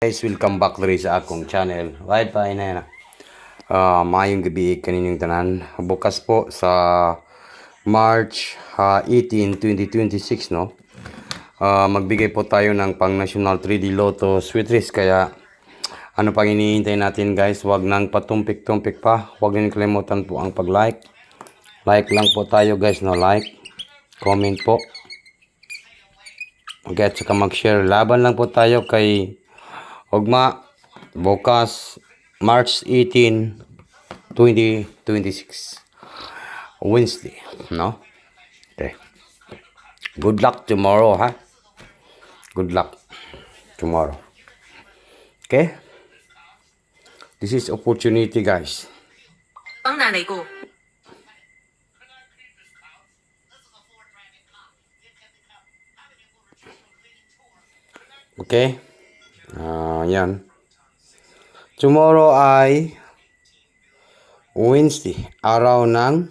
Guys, welcome back diri sa akong channel. Right pa na yan. Mayong gabi kaninyong tanan. Bukas po sa March 18, 2026 no. Magbigay po tayo ng pang National 3D Lotto Sweet Risk, kaya ano pang iniintay natin guys, wag nang patumpik-tumpik pa. Wag niyo kalimutan po ang pag-like. Like lang po tayo guys, no, like, comment po. Okay, at saka mag-share. Laban lang po tayo kay Ugma bukas March 18, 2026 Wednesday, no? Okay. Good luck tomorrow, ha? Good luck tomorrow. Okay? This is opportunity, guys. Ang nanay ko. Okay? Yan. Tomorrow ay Wednesday, araw ng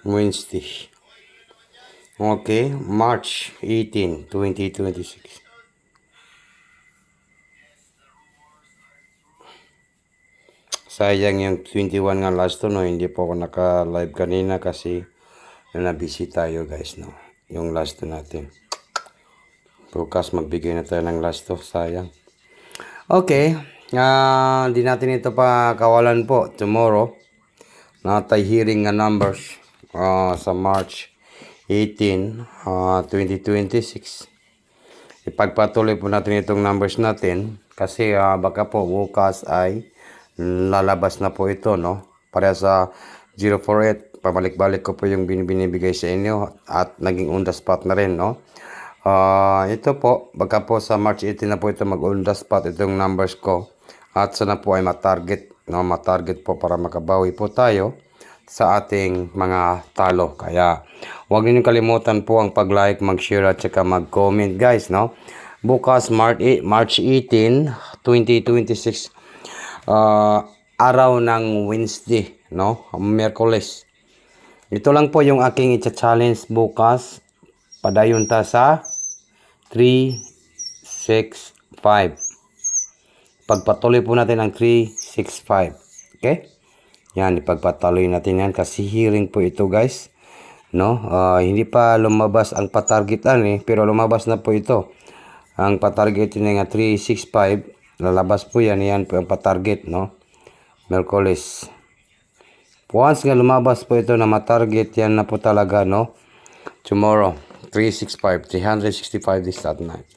Wednesday. Okay, March 18, 2026. Sayang yung 21 nga last to, no? Hindi po ako naka-live kanina kasi na-busy tayo guys, no? Yung last to natin. Bukas magbigay na tayo ng last to, sayang. Okay, di natin ito pa kawalan po. Tomorrow, natay hearing nga numbers sa March 18, 2026. Ipagpatuloy po natin itong numbers natin kasi baka po bukas ay lalabas na po ito, no? Para sa 048, pabalik-balik ko po yung binibigay sa inyo at naging on the spot na rin, no? Ito po, baka po sa March 18 na po ito mag-on the spot itong numbers ko at sana po ay matarget, no? Matarget po para makabawi po tayo sa ating mga talo. Kaya huwag niyo kalimutan po ang pag-like, mag-share at saka mag-comment guys, no? Bukas March 18, 2026, araw ng Wednesday, no? Miyerkules. Ito lang po yung aking i-challenge bukas. Padayon ta sa 3, 6, 5. Pagpatuloy po natin ang 3, 6, 5. Okay? Yan, ipagpatuloy natin yan kasi hearing po ito guys. No? Hindi pa lumabas ang patargetan pero lumabas na po ito. Ang patargetin nga 3, 6, 5. Lalabas po yan. Yan po ang patarget, no? Merkulis. Once nga lumabas po ito na matarget, yan na po talaga, no? Tomorrow, 365, 365 this that night.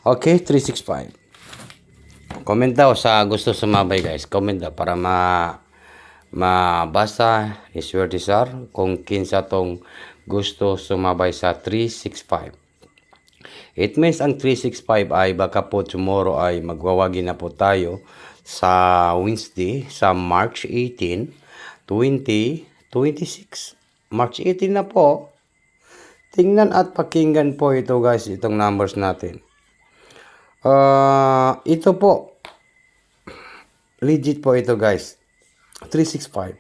Okay, 365. Comment daw sa gusto sumabay guys. Comment daw para mabasa ni Swerte Sar kung kinsa tong gusto sumabay sa 365. It means ang 365 ay baka po tomorrow ay magwawagi na po tayo sa Wednesday sa March 18, 2026. March 18 na po. Tingnan at pakinggan po ito guys, itong numbers natin. Ito po. Legit po ito guys. 365.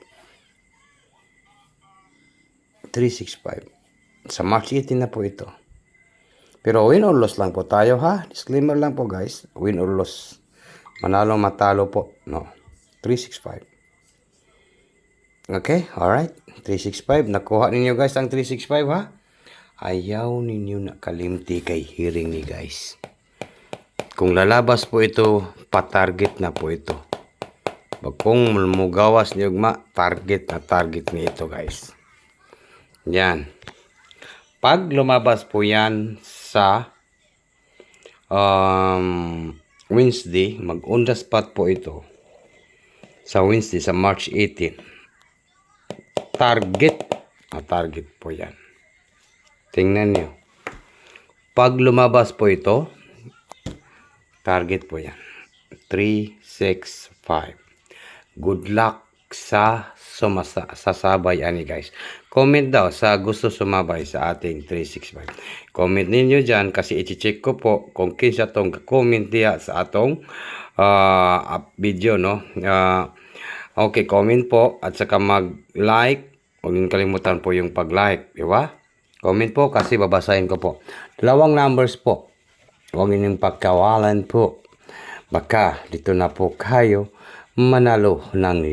365. Sa March 18 na po ito. Pero win or loss lang po tayo, ha. Disclaimer lang po guys. Win or loss. Manalo matalo po. No. 365. Okay. Alright. 365. Nakuha ninyo guys ang 365, ha. Ayaw ninyo nakalimti kay hearing ni guys. Kung lalabas po ito, patarget na po ito. Kung mugawas niyo target na target ni ito guys. Yan. Pag lumabas po yan sa Wednesday, mag-on the spot po ito. Sa Wednesday, sa March 18. Target. Target po yan. Tingnan nyo. Pag lumabas po ito, target po yan. 3, 6, 5. Good luck sa sasabay ani guys. Comment daw sa gusto sumabay sa ating 365. Comment ninyo dyan kasi i-check ko po kung kinsa tong comment diya sa atong video, no? Okay, comment po at saka mag-like, Huwag niyo kalimutan po yung pag-like, di ba? Comment po kasi babasahin ko po. 2 numbers po. Huwag niyo pagkawalan po. Baka dito na po kayo manalo ng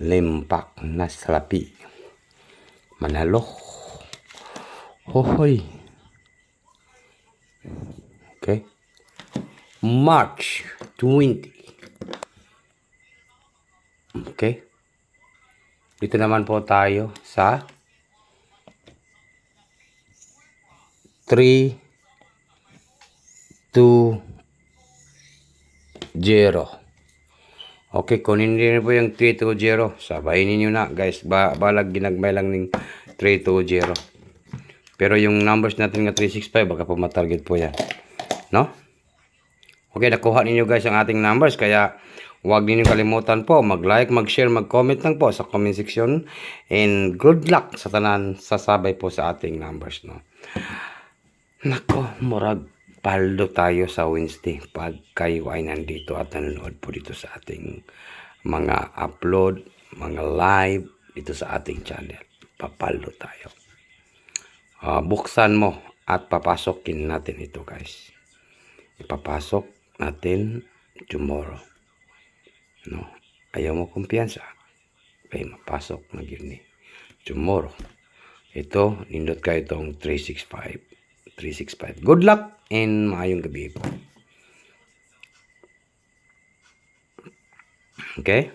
limpak na salapi. Manalo. Hohoy. Okay. March 20. Okay. Dito naman po tayo sa 3, 2, 0. Okay, kunin niyo po yung 320. Sabayin niyo na, guys. Balag ginagmay lang ng 320. Pero yung numbers natin nga 365, baka po matarget po yan. No? Okay, nakuha ninyo guys ang ating numbers. Kaya, huwag niyo kalimutan po, mag-like, mag-share, mag-comment lang po sa comment section. And good luck sa tanan sasabay po sa ating numbers, no? Nako, murag paldo tayo sa Wednesday pag kayo ay nandito at nanonood po dito sa ating mga upload, mga live dito sa ating channel. Papaldo tayo. Buksan mo at papasokin natin ito guys. Ipapasok natin tomorrow. No? Ayaw mo kumpiyansa. Okay, mapasok na yun tomorrow. Ito, nindot kayo itong 365. Good luck and maayong gabi po. Okay?